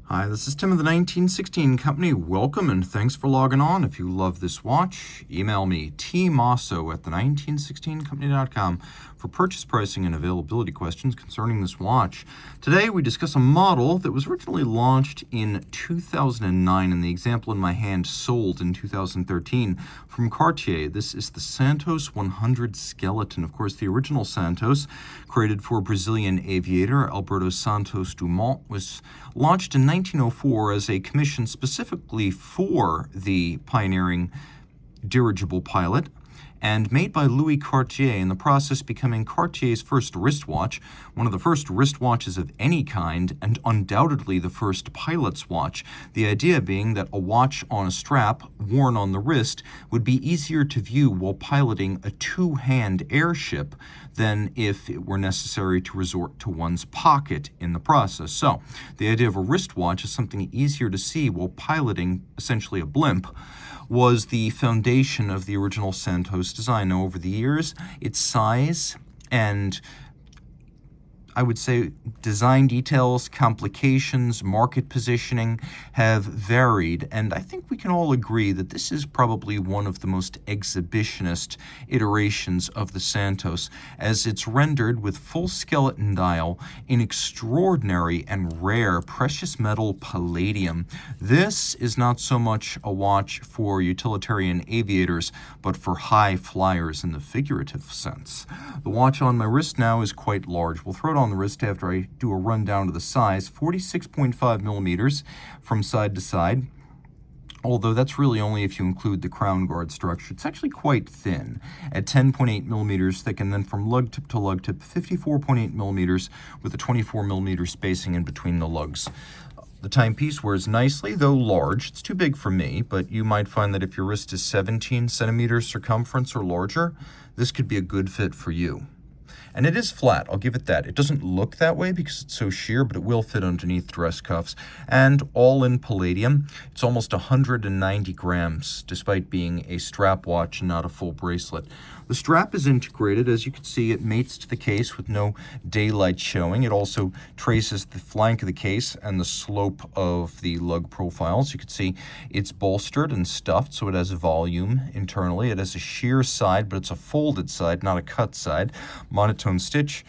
Hi, this is Tim of the 1916 Company. Welcome and thanks for logging on. If you love this watch, email me, tmosso@the1916company.com for purchase pricing and availability questions concerning this watch. Today we discuss a model that was originally launched in 2009 and the example in my hand sold in 2013 from Cartier. This is the Santos 100 skeleton. Of course, the original Santos, created for Brazilian aviator Alberto Santos Dumont, was launched in 1904 as a commission specifically for the pioneering dirigible pilot, and made by Louis Cartier, in the process becoming Cartier's first wristwatch, one of the first wristwatches of any kind, and undoubtedly the first pilot's watch. The idea being that a watch on a strap worn on the wrist would be easier to view while piloting a two-hand airship than if it were necessary to resort to one's pocket in the process. So, the idea of a wristwatch as something easier to see while piloting essentially a blimp was the foundation of the original Santos design. Now, over the years, its size and, I would say, design details, complications, market positioning have varied, and I think we can all agree that this is probably one of the most exhibitionist iterations of the Santos, as it's rendered with full skeleton dial in extraordinary and rare precious metal palladium. This is not so much a watch for utilitarian aviators, but for high flyers in the figurative sense. The watch on my wrist now is quite large. We'll throw it on the wrist after I do a rundown of the size. 46.5 millimeters from side to side, although that's really only if you include the crown guard structure. It's actually quite thin at 10.8 millimeters thick, and then from lug tip to lug tip, 54.8 millimeters with a 24 millimeter spacing in between the lugs. The timepiece wears nicely, though large. It's too big for me, but you might find that if your wrist is 17 centimeters circumference or larger, this could be a good fit for you. And it is flat, I'll give it that. It doesn't look that way because it's so sheer, but it will fit underneath dress cuffs. And all in palladium. It's almost 190 grams, despite being a strap watch and not a full bracelet. The strap is integrated. As you can see, it mates to the case with no daylight showing. It also traces the flank of the case and the slope of the lug profiles. You can see it's bolstered and stuffed, so it has volume internally. It has a sheer side, but it's a folded side, not a cut side. Monotone stitch,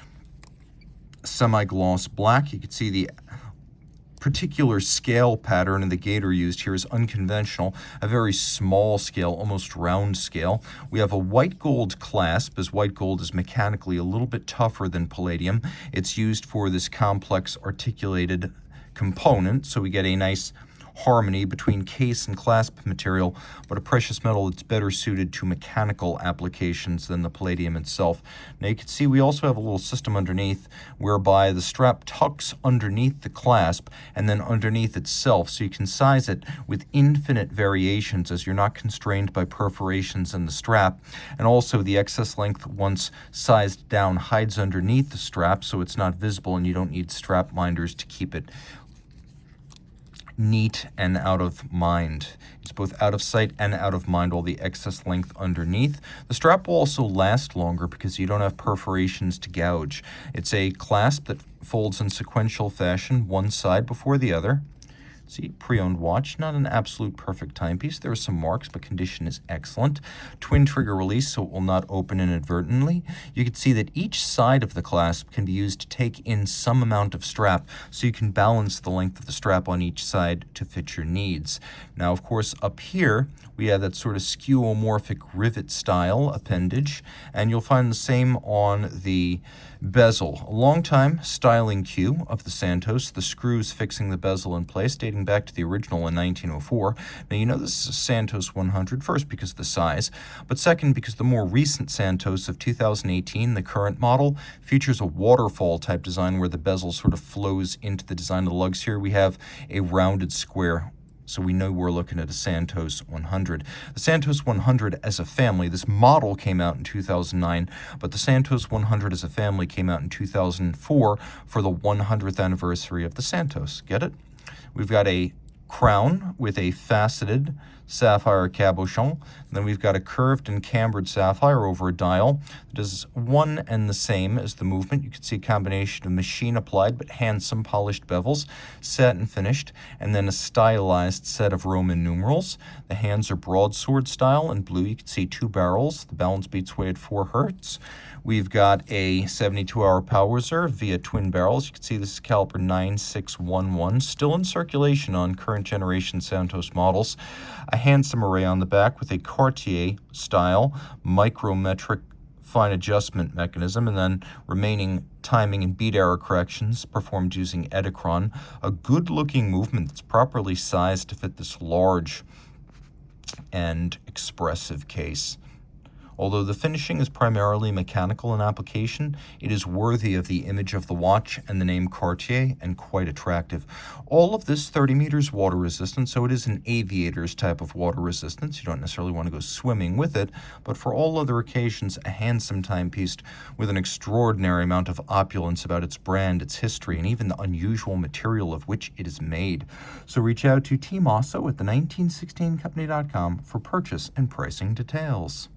semi-gloss black. You can see the particular scale pattern in the gator used here is unconventional, a very small scale, almost round scale. We have a white gold clasp, as white gold is mechanically a little bit tougher than palladium. It's used for this complex articulated component, so we get a nice harmony between case and clasp material, but a precious metal that's better suited to mechanical applications than the palladium itself. Now you can see we also have a little system underneath whereby the strap tucks underneath the clasp and then underneath itself, so you can size it with infinite variations as you're not constrained by perforations in the strap. And also the excess length, once sized down, hides underneath the strap, so it's not visible and you don't need strap minders to keep it neat and out of mind. It's both out of sight and out of mind, all the excess length underneath. The strap will also last longer because you don't have perforations to gouge. It's a clasp that folds in sequential fashion, one side before the other. See, pre-owned watch, not an absolute perfect timepiece. There are some marks, but condition is excellent. Twin trigger release, so it will not open inadvertently. You can see that each side of the clasp can be used to take in some amount of strap, so you can balance the length of the strap on each side to fit your needs. Now, of course, up here, we have that sort of skeuomorphic rivet style appendage, and you'll find the same on the bezel. A long-time styling cue of the Santos, the screws fixing the bezel in place, dating back to the original in 1904. Now, you know this is a Santos 100, first because of the size, but second because the more recent Santos of 2018, the current model, features a waterfall type design where the bezel sort of flows into the design of the lugs. Here we have a rounded square, so we know we're looking at a Santos 100. The Santos 100 as a family, this model came out in 2009, but the Santos 100 as a family came out in 2004 for the 100th anniversary of the Santos. Get it? We've got a crown with a faceted sapphire cabochon. And then we've got a curved and cambered sapphire over a dial that is one and the same as the movement. You can see a combination of machine applied but handsome polished bezels, satin finished, and then a stylized set of Roman numerals. The hands are broadsword style. In blue, you can see 2 barrels. The balance beats weight at 4 hertz. We've got a 72-hour power reserve via twin barrels. You can see this is caliber 9611, still in circulation on current generation Santos models. A handsome array on the back with a Cartier style micrometric fine adjustment mechanism, and then remaining timing and beat error corrections performed using Edicron. A good-looking movement that's properly sized to fit this large and expressive case. Although the finishing is primarily mechanical in application, it is worthy of the image of the watch and the name Cartier, and quite attractive. All of this 30 meters water resistant, so it is an aviator's type of water resistance. You don't necessarily want to go swimming with it, but for all other occasions, a handsome timepiece with an extraordinary amount of opulence about its brand, its history, and even the unusual material of which it is made. So reach out to Team Mosso at the 1916company.com for purchase and pricing details.